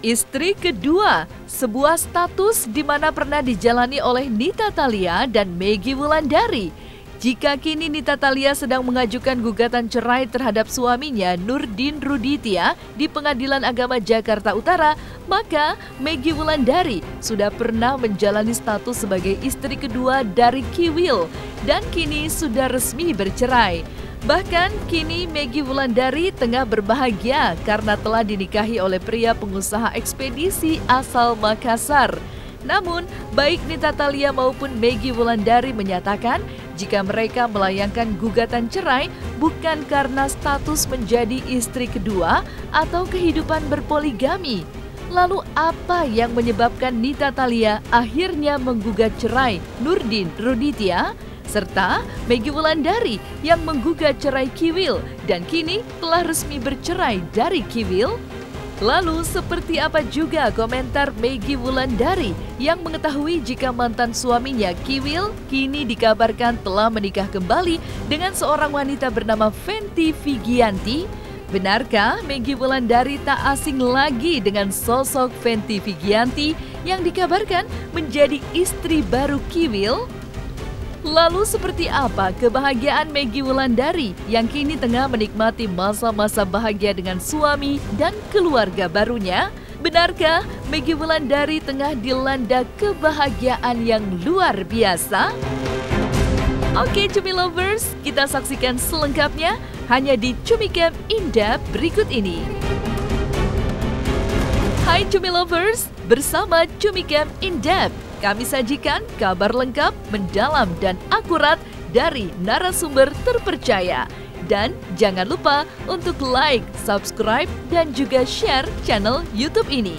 Istri kedua, sebuah status di mana pernah dijalani oleh Nita Thalia dan Meggy Wulandari. Jika kini Nita Thalia sedang mengajukan gugatan cerai terhadap suaminya Nurdin Ruditya di Pengadilan Agama Jakarta Utara, maka Meggy Wulandari sudah pernah menjalani status sebagai istri kedua dari Kiwil dan kini sudah resmi bercerai. Bahkan kini Meggy Wulandari tengah berbahagia karena telah dinikahi oleh pria pengusaha ekspedisi asal Makassar. Namun, baik Nita Thalia maupun Meggy Wulandari menyatakan jika mereka melayangkan gugatan cerai bukan karena status menjadi istri kedua atau kehidupan berpoligami. Lalu apa yang menyebabkan Nita Thalia akhirnya menggugat cerai Nurdin Ruditya? Serta Meggy Wulandari yang menggugat cerai Kiwil dan kini telah resmi bercerai dari Kiwil? Lalu seperti apa juga komentar Meggy Wulandari yang mengetahui jika mantan suaminya Kiwil kini dikabarkan telah menikah kembali dengan seorang wanita bernama Fenty Vigianti? Benarkah Meggy Wulandari tak asing lagi dengan sosok Fenty Vigianti yang dikabarkan menjadi istri baru Kiwil? Lalu seperti apa kebahagiaan Meggy Wulandari yang kini tengah menikmati masa-masa bahagia dengan suami dan keluarga barunya? Benarkah Meggy Wulandari tengah dilanda kebahagiaan yang luar biasa? Oke Cumi Lovers, kita saksikan selengkapnya hanya di Cumi Camp In-Depth berikut ini. Hai Cumi Lovers, bersama Cumi Camp In-Depth kami sajikan kabar lengkap, mendalam, dan akurat dari narasumber terpercaya. Dan jangan lupa untuk like, subscribe, dan juga share channel YouTube ini.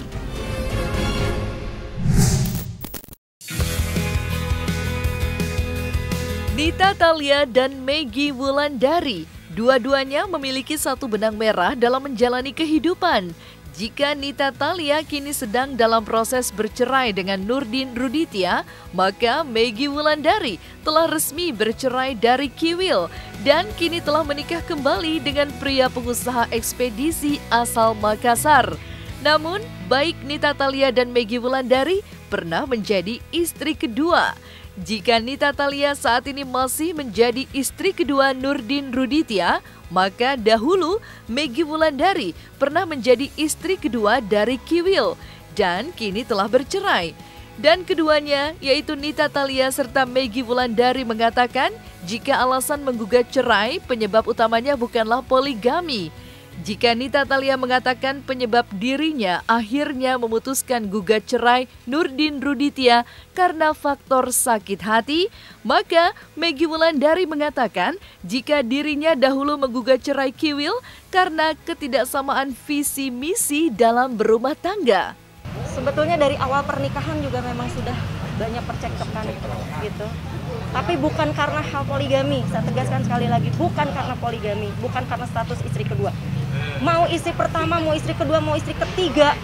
Nita Thalia dan Meggy Wulandari, dua-duanya memiliki satu benang merah dalam menjalani kehidupan. Jika Nita Thalia kini sedang dalam proses bercerai dengan Nurdin Ruditya, maka Meggy Wulandari telah resmi bercerai dari Kiwil dan kini telah menikah kembali dengan pria pengusaha ekspedisi asal Makassar. Namun, baik Nita Thalia dan Meggy Wulandari pernah menjadi istri kedua. Jika Nita Thalia saat ini masih menjadi istri kedua Nurdin Ruditya, maka dahulu Meggy Wulandari pernah menjadi istri kedua dari Kiwil dan kini telah bercerai. Dan keduanya, yaitu Nita Thalia serta Meggy Wulandari mengatakan jika alasan menggugat cerai penyebab utamanya bukanlah poligami. Jika Nita Thalia mengatakan penyebab dirinya akhirnya memutuskan gugat cerai Nurdin Ruditya karena faktor sakit hati, maka Meggy Wulandari mengatakan jika dirinya dahulu menggugat cerai Kiwil karena ketidaksamaan visi misi dalam berumah tangga. Sebetulnya dari awal pernikahan juga memang sudah banyak percekcokan gitu. Tapi bukan karena hal poligami, saya tegaskan sekali lagi, bukan karena poligami, bukan karena status istri kedua. Mau istri pertama, mau istri kedua, mau istri ketiga,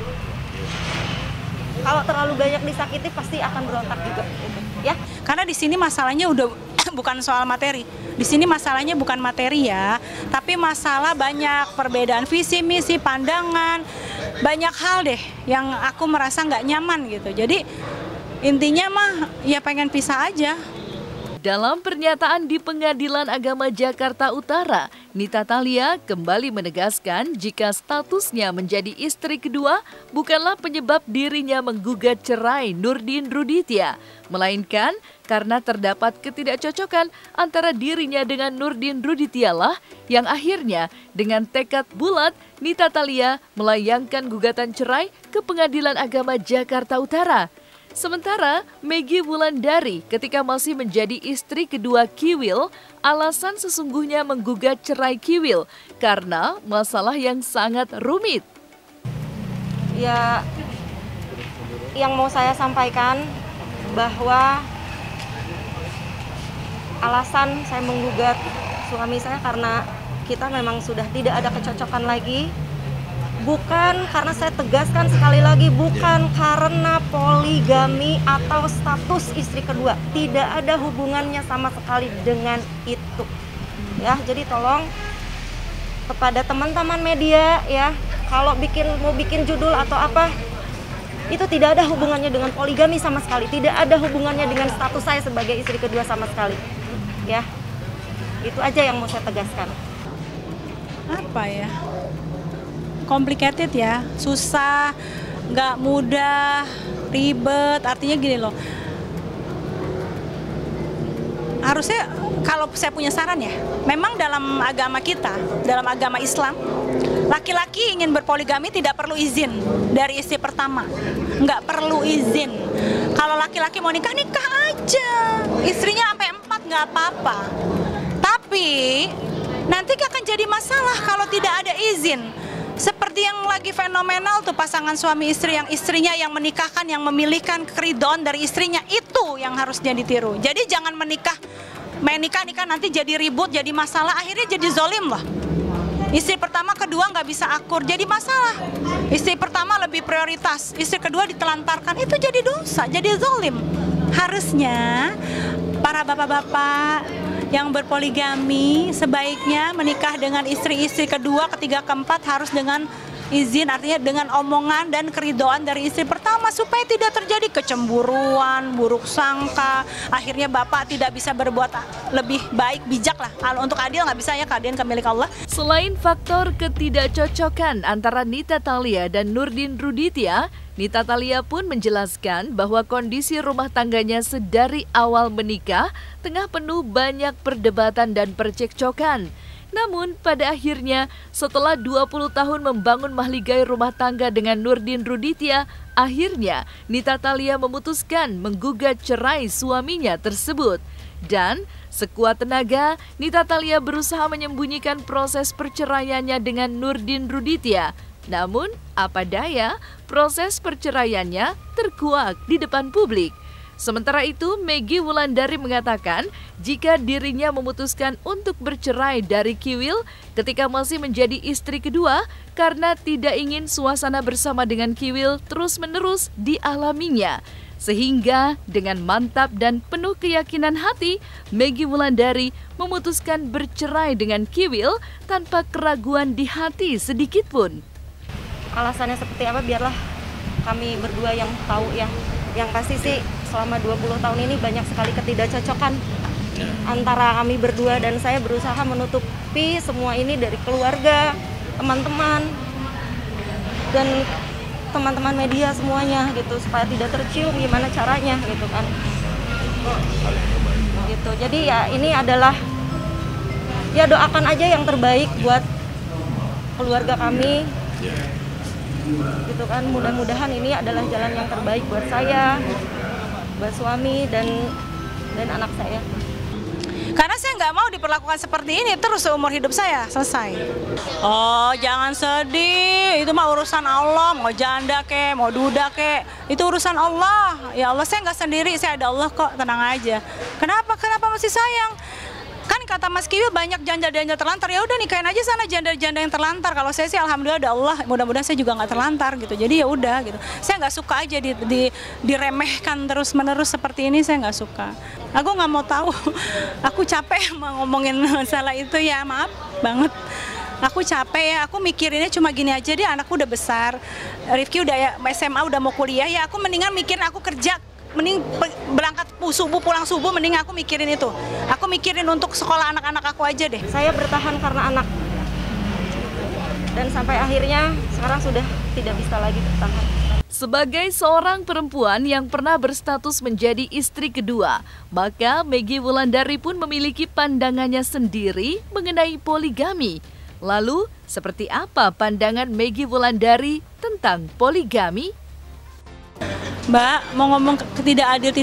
kalau terlalu banyak disakiti pasti akan berontak juga, gitu, ya. Karena di sini masalahnya udah bukan soal materi. Di sini masalahnya bukan materi ya, tapi masalah banyak perbedaan visi, misi, pandangan, banyak hal deh yang aku merasa nggak nyaman gitu. Jadi intinya mah ya pengen pisah aja. Dalam pernyataan di Pengadilan Agama Jakarta Utara, Nita Thalia kembali menegaskan jika statusnya menjadi istri kedua bukanlah penyebab dirinya menggugat cerai Nurdin Ruditya, melainkan karena terdapat ketidakcocokan antara dirinya dengan Nurdin Ruditya lah yang akhirnya dengan tekad bulat Nita Thalia melayangkan gugatan cerai ke Pengadilan Agama Jakarta Utara. Sementara Meggy Wulandari ketika masih menjadi istri kedua Kiwil, alasan sesungguhnya menggugat cerai Kiwil karena masalah yang sangat rumit. Ya, yang mau saya sampaikan bahwa alasan saya menggugat suami saya karena kita memang sudah tidak ada kecocokan lagi. Bukan karena saya tegaskan sekali lagi, bukan karena poligami atau status istri kedua. Tidak ada hubungannya sama sekali dengan itu. Ya, jadi tolong kepada teman-teman media ya, kalau mau bikin judul atau apa, Itu tidak ada hubungannya dengan poligami sama sekali, tidak ada hubungannya dengan status saya sebagai istri kedua sama sekali. Ya, itu aja yang mau saya tegaskan. Apa ya? Complicated ya, susah, nggak mudah, ribet. Artinya gini loh, harusnya kalau saya punya saran ya, memang dalam agama kita, dalam agama Islam, laki-laki ingin berpoligami tidak perlu izin dari istri pertama, nggak perlu izin. Kalau laki-laki mau nikah, nikah aja, istrinya sampai 4 nggak apa-apa. Tapi nanti akan jadi masalah kalau tidak ada izin. Seperti yang lagi fenomenal tuh pasangan suami istri, yang istrinya yang menikahkan, yang memilihkan keridhaan dari istrinya, itu yang harusnya ditiru. Jadi jangan main nikah nanti jadi ribut, jadi masalah, akhirnya jadi zolim lah. Istri pertama, kedua nggak bisa akur, jadi masalah. Istri pertama lebih prioritas, istri kedua ditelantarkan, itu jadi dosa, jadi zolim. Harusnya para bapak-bapak yang berpoligami sebaiknya menikah dengan istri-istri kedua, ketiga, keempat harus dengan izin, artinya dengan omongan dan keridhaan dari istri pertama supaya tidak terjadi kecemburuan, buruk sangka, akhirnya bapak tidak bisa berbuat lebih baik, bijak lah. Kalau untuk adil nggak bisa ya, keadilan milik Allah. Selain faktor ketidakcocokan antara Nita Thalia dan Nurdin Ruditya, Nita Thalia pun menjelaskan bahwa kondisi rumah tangganya sedari awal menikah tengah penuh banyak perdebatan dan percekcokan. Namun pada akhirnya setelah 20 tahun membangun mahligai rumah tangga dengan Nurdin Ruditya, akhirnya Nita Thalia memutuskan menggugat cerai suaminya tersebut. Dan sekuat tenaga, Nita Thalia berusaha menyembunyikan proses perceraiannya dengan Nurdin Ruditya. Namun apa daya, proses perceraiannya terkuak di depan publik. Sementara itu, Meggy Wulandari mengatakan jika dirinya memutuskan untuk bercerai dari Kiwil ketika masih menjadi istri kedua karena tidak ingin suasana bersama dengan Kiwil terus-menerus dialaminya. Sehingga dengan mantap dan penuh keyakinan hati, Meggy Wulandari memutuskan bercerai dengan Kiwil tanpa keraguan di hati sedikit pun. Alasannya seperti apa biarlah kami berdua yang tahu ya. Yang pasti sih selama 20 tahun ini banyak sekali ketidakcocokan antara kami berdua, dan saya berusaha menutupi semua ini dari keluarga, teman-teman, dan teman-teman media semuanya gitu, supaya tidak tercium gimana caranya gitu kan. Gitu. Jadi ya ini adalah ya doakan aja yang terbaik buat keluarga kami. Gitu kan, mudah-mudahan ini adalah jalan yang terbaik buat saya, buat suami dan anak saya. Karena saya nggak mau diperlakukan seperti ini terus seumur hidup saya, selesai. Oh, jangan sedih, itu mah urusan Allah, mau janda kek, mau duda kek, itu urusan Allah. Ya Allah, saya nggak sendiri, saya ada Allah kok, tenang aja. Kenapa masih sayang? Kan kata Mas Kiwil banyak janda-janda terlantar, ya udah nikahin aja sana janda-janda yang terlantar. Kalau saya sih alhamdulillah ada Allah, mudah-mudahan saya juga nggak terlantar gitu. Jadi ya udah gitu. Saya nggak suka aja diremehkan terus-menerus seperti ini, saya nggak suka. Aku nggak mau tahu. Aku capek ngomongin masalah itu ya, maaf banget. Aku capek ya, aku mikirinnya cuma gini aja deh, anakku udah besar, Rifki udah ya SMA udah mau kuliah, ya aku mendingan mikirin aku kerja. Mending berangkat subuh, pulang subuh, mending aku mikirin itu. Aku mikirin untuk sekolah anak-anak aku aja deh. Saya bertahan karena anak. Dan sampai akhirnya sekarang sudah tidak bisa lagi bertahan. Sebagai seorang perempuan yang pernah berstatus menjadi istri kedua, maka Meggy Wulandari pun memiliki pandangannya sendiri mengenai poligami. Lalu, seperti apa pandangan Meggy Wulandari tentang poligami? Mbak, mau ngomong tidak adil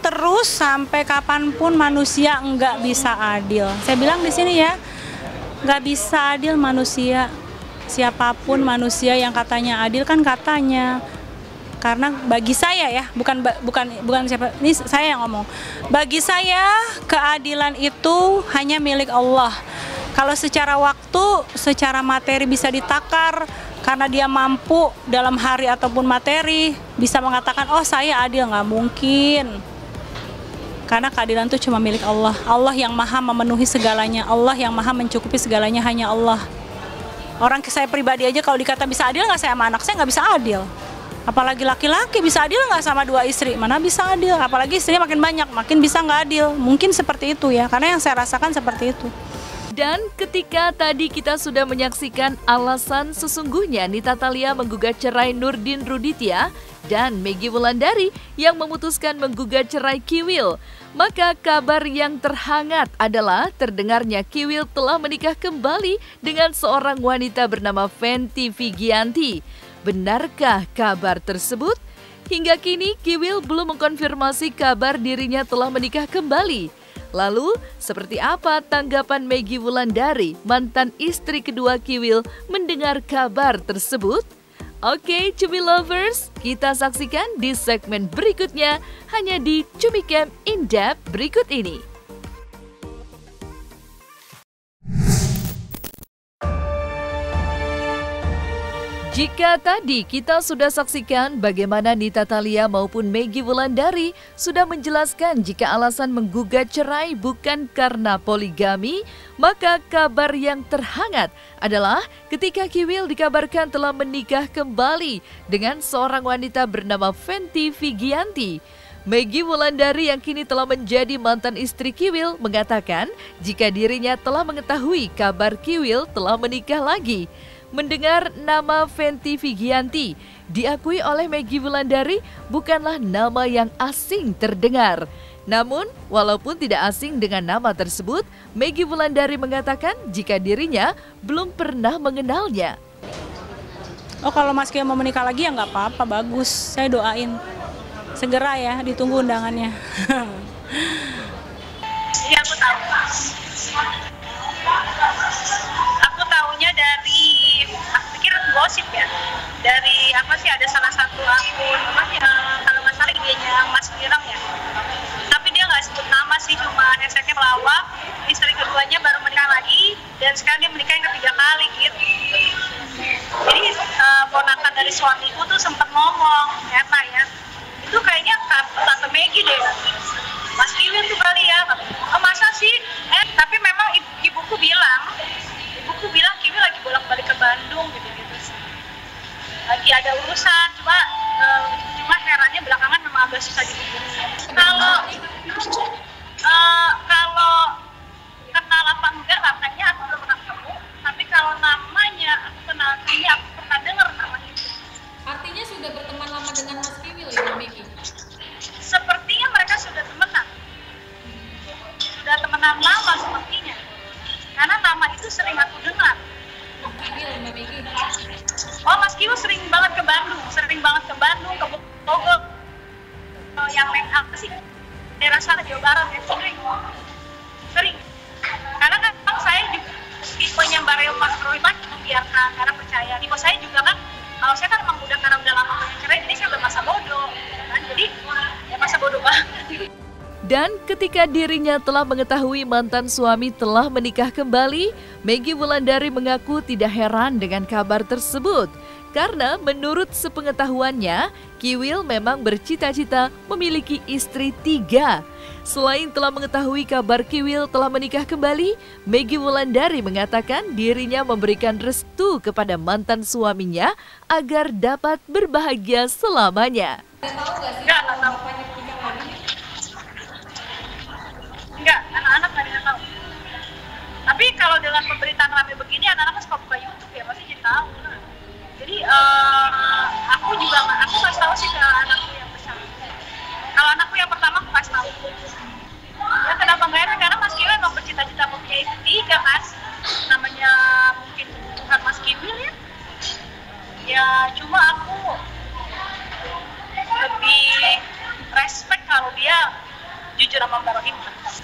terus sampai kapanpun manusia nggak bisa adil. Saya bilang di sini ya, nggak bisa adil manusia. Siapapun manusia yang katanya adil kan katanya. Karena bagi saya ya, bukan siapa, ini saya yang ngomong. Bagi saya keadilan itu hanya milik Allah. Kalau secara waktu, secara materi bisa ditakar, karena dia mampu dalam hari ataupun materi bisa mengatakan, oh saya adil, nggak mungkin. Karena keadilan itu cuma milik Allah. Allah yang maha memenuhi segalanya, Allah yang maha mencukupi segalanya, hanya Allah. Orang saya pribadi aja kalau dikata bisa adil nggak saya sama anak saya nggak bisa adil. Apalagi laki-laki bisa adil nggak sama 2 istri? Mana bisa adil? Apalagi istrinya makin banyak, makin bisa nggak adil. Mungkin seperti itu ya, karena yang saya rasakan seperti itu. Dan ketika tadi kita sudah menyaksikan alasan sesungguhnya Nita Thalia menggugat cerai Nurdin Ruditya dan Meggy Wulandari yang memutuskan menggugat cerai Kiwil, maka kabar yang terhangat adalah terdengarnya Kiwil telah menikah kembali dengan seorang wanita bernama Fenty Vigianti. Benarkah kabar tersebut? Hingga kini Kiwil belum mengkonfirmasi kabar dirinya telah menikah kembali. Lalu, seperti apa tanggapan Meggy Wulandari, mantan istri kedua Kiwil, mendengar kabar tersebut? Oke, Cumi Lovers, kita saksikan di segmen berikutnya hanya di Cumi Camp In Depth berikut ini. Jika tadi kita sudah saksikan bagaimana Nita Thalia maupun Meggy Wulandari sudah menjelaskan jika alasan menggugat cerai bukan karena poligami, maka kabar yang terhangat adalah ketika Kiwil dikabarkan telah menikah kembali dengan seorang wanita bernama Fenty Vigianti. Meggy Wulandari yang kini telah menjadi mantan istri Kiwil mengatakan jika dirinya telah mengetahui kabar Kiwil telah menikah lagi. Mendengar nama Fenty Vigianti diakui oleh Meggy Wulandari bukanlah nama yang asing terdengar. Namun, walaupun tidak asing dengan nama tersebut, Meggy Wulandari mengatakan jika dirinya belum pernah mengenalnya. Oh, kalau Mas Kiwil mau menikah lagi ya nggak apa-apa, bagus. Saya doain. Segera ya, ditunggu undangannya. Iya, aku tahu. Aku tahunya dari, aku pikir gosip ya. Dari apa sih, ada salah satu akun apa ya, kalau nggak salah IG-nya Mas Wirang ya. Tapi dia nggak sebut nama sih, cuma hashtagnya pelawak. Istri keduanya baru menikah lagi dan sekarang dia menikah yang ketiga kali gitu. Jadi ponakan dari suamiku tuh sempat ngomong, ternyata ya, itu kayaknya Tante Meggy deh. Mas Kiwil tuh kali ya. Oh, masa sih? Tapi memang ibuku bilang Kiwil lagi bolak-balik ke Bandung gitu-gitu sih. Lagi ada urusan, cuma herannya belakangan memang agak susah dihubungi. Kalau kenal apa enggak, katanya aku belum pernah ketemu. Tapi kalau namanya aku kenal, kayaknya aku pernah dengar nama itu. Artinya sudah berteman lama dengan Mas Kiwil ya, Meggy? Sepertinya mereka sudah temenan. Sudah temenan lama sepertinya. Karena nama itu sering aku dengar. Kiwil, Mbak Meggy. Oh, Mas Kiwil sering banget ke Bandung, ke Bogor. Yang lain apa sih? Daerah sana Jawa Barat ya, sering. Karena kan saya juga tipenya Mbak Reo Mas Roy membiarkan, karena percaya. Tipe saya juga kan, kalau saya kan emang karena udah lama pengen cerai, jadi saya udah masa bodoh. Kan? Jadi ya masa bodoh banget. Dan ketika dirinya telah mengetahui mantan suami telah menikah kembali, Meggy Wulandari mengaku tidak heran dengan kabar tersebut. Karena menurut sepengetahuannya, Kiwil memang bercita-cita memiliki istri 3. Selain telah mengetahui kabar Kiwil telah menikah kembali, Meggy Wulandari mengatakan dirinya memberikan restu kepada mantan suaminya agar dapat berbahagia selamanya. Enggak tahu. Enggak, anak-anak nggak ada yang tahu. Tapi kalau dengan pemberitaan rame begini, anak-anak suka buka YouTube ya, pasti jadi tahu. Jadi aku kasih tahu sih ke anakku yang besar. Kalau anakku yang pertama aku kasih tahu. Ya kenapa nggak heran? Karena Mas Kiwil emang bercita-cita mempunyai istri 3 kan. Namanya mungkin kebutuhan Mas Kiwil ya. Ya cuma aku lebih respect kalau dia jujur sama Mbak Rohim.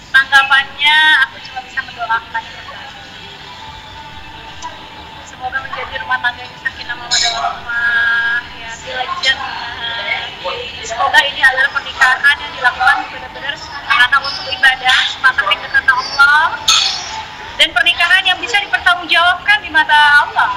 Tanggapannya aku cuma bisa mendoakan yang terbaik. Semoga menjadi rumah tangga yang sakinah mawaddah warahmah, ya dilanjut. Semoga ini adalah pernikahan yang dilakukan benar-benar karena untuk ibadah, semata karena Allah, dan pernikahan yang bisa dipertanggungjawabkan di mata Allah.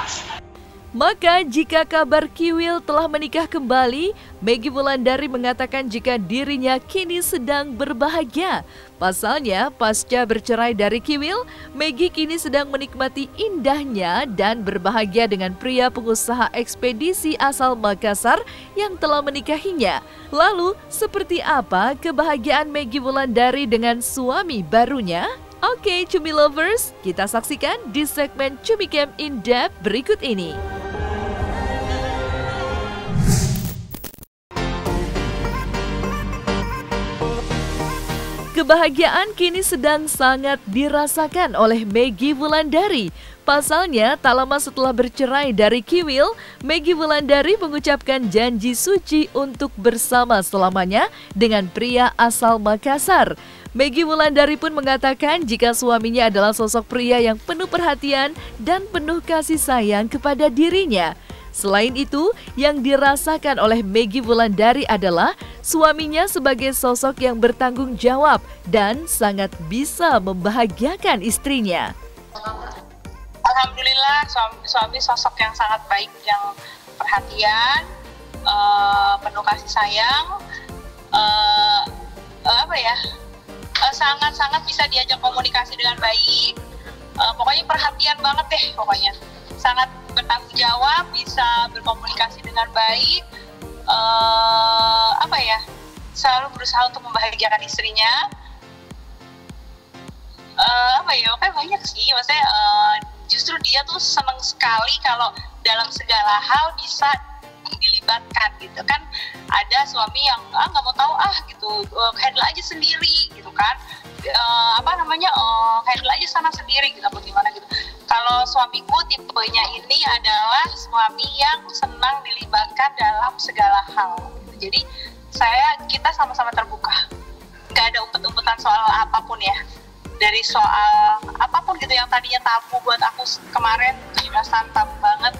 Maka jika kabar Kiwil telah menikah kembali, Maggie Wulandari mengatakan jika dirinya kini sedang berbahagia. Pasalnya, pasca bercerai dari Kiwil, Maggie kini sedang menikmati indahnya dan berbahagia dengan pria pengusaha ekspedisi asal Makassar yang telah menikahinya. Lalu, seperti apa kebahagiaan Maggie Wulandari dengan suami barunya? Oke, Cumi Lovers, kita saksikan di segmen Cumi Camp In Depth berikut ini. Kebahagiaan kini sedang sangat dirasakan oleh Maggie Wulandari. Pasalnya, tak lama setelah bercerai dari Kiwil, Maggie Wulandari mengucapkan janji suci untuk bersama selamanya dengan pria asal Makassar. Maggie Wulandari pun mengatakan jika suaminya adalah sosok pria yang penuh perhatian dan penuh kasih sayang kepada dirinya. Selain itu, yang dirasakan oleh Maggie Wulandari adalah suaminya sebagai sosok yang bertanggung jawab dan sangat bisa membahagiakan istrinya. Alhamdulillah suami sosok yang sangat baik, yang perhatian, penuh kasih sayang, sangat-sangat bisa diajak komunikasi dengan baik. Pokoknya perhatian banget deh pokoknya. Sangat bertanggung jawab, bisa berkomunikasi dengan baik, selalu berusaha untuk membahagiakan istrinya. Banyak sih, maksudnya justru dia tuh seneng sekali kalau dalam segala hal bisa dilibatkan gitu kan. Ada suami yang nggak mau tahu gitu, handle aja sendiri gitu kan, handle aja sana sendiri gitu, apa gimana gitu. Kalau suamiku tipenya ini adalah suami yang senang dilibatkan dalam segala hal gitu. Jadi kita sama-sama terbuka, nggak ada umpet-umpetan soal apapun ya, dari soal apapun gitu yang tadinya tabu buat aku kemarin, jelasan tabu banget.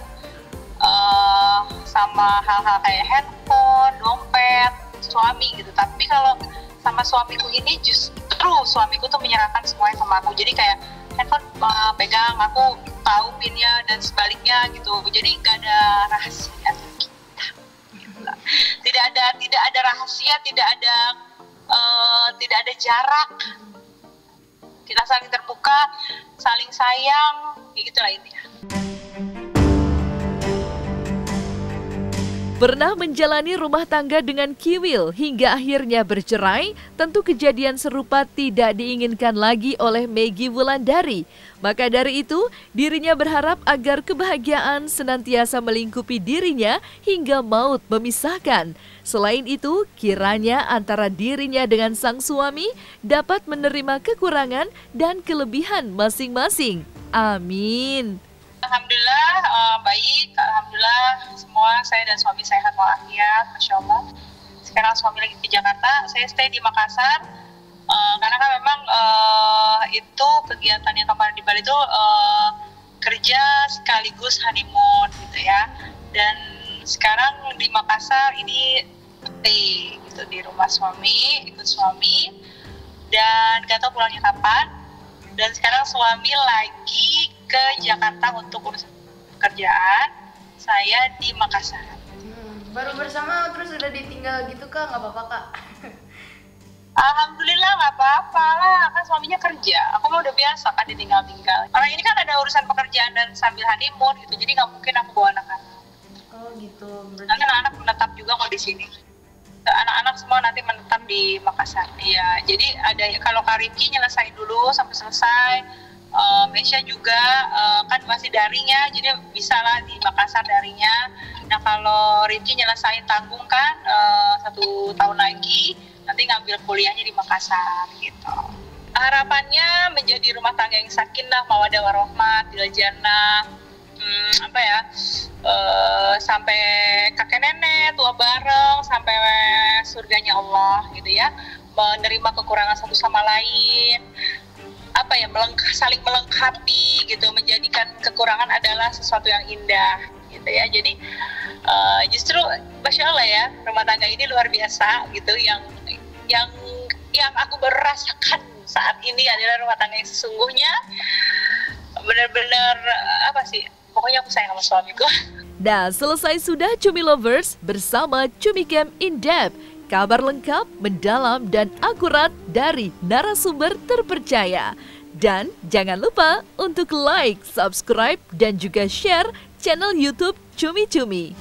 Sama hal-hal kayak handphone, dompet, suami gitu. Tapi kalau sama suamiku ini justru suamiku tuh menyerahkan semuanya sama aku. Jadi kayak handphone pegang, aku tahu pinnya dan sebaliknya gitu. Jadi gak ada rahasia kita. Tidak ada rahasia, tidak ada jarak. Kita saling terbuka, saling sayang, gitulah intinya. Pernah menjalani rumah tangga dengan Kiwil hingga akhirnya bercerai, tentu kejadian serupa tidak diinginkan lagi oleh Maggie Wulandari. Maka dari itu, dirinya berharap agar kebahagiaan senantiasa melingkupi dirinya hingga maut memisahkan. Selain itu, kiranya antara dirinya dengan sang suami dapat menerima kekurangan dan kelebihan masing-masing. Amin. Alhamdulillah baik, alhamdulillah semua saya dan suami sehat walafiat, masya Allah. Sekarang suami lagi di Jakarta, saya stay di Makassar, karena kan memang itu kegiatan yang kemarin di Bali itu kerja sekaligus honeymoon gitu ya. Dan sekarang di Makassar ini stay gitu di rumah suami, ikut suami, dan gak tahu pulangnya kapan. Dan sekarang suami lagi ke Jakarta untuk urusan pekerjaan, saya di Makassar. Baru bersama terus udah ditinggal gitu Kak, nggak apa-apa Kak? Alhamdulillah nggak apa-apa lah, kan suaminya kerja. Aku mah udah biasa kan ditinggal-tinggal. Karena ini kan ada urusan pekerjaan dan sambil honeymoon gitu, jadi nggak mungkin aku bawa anak-anak. Oh gitu. Nanti anak-anak menetap juga kok di sini. Anak-anak semua nanti menetap di Makassar. Iya, jadi ada kalau Kak Rifki nyelesain dulu sampai selesai. Mesya juga kan masih daringnya, jadi bisa lah di Makassar daringnya. Nah kalau Rifki nyelesain tanggung kan 1 tahun lagi, nanti ngambil kuliahnya di Makassar gitu. Harapannya menjadi rumah tangga yang sakinah, mawaddah warahmah, fil jannah, sampai kakek nenek tua bareng, sampai surganya Allah gitu ya, menerima kekurangan satu sama lain, saling melengkapi gitu, menjadikan kekurangan adalah sesuatu yang indah gitu ya. Jadi justru masya Allah ya, rumah tangga ini luar biasa gitu, yang aku baru rasakan saat ini adalah rumah tangga yang sesungguhnya benar-benar pokoknya aku sayang sama suamiku. Nah, selesai sudah Cumi Lovers bersama Cumi Camp In Depth. Kabar lengkap, mendalam, dan akurat dari narasumber terpercaya. Dan jangan lupa untuk like, subscribe, dan juga share channel YouTube Cumi Cumi.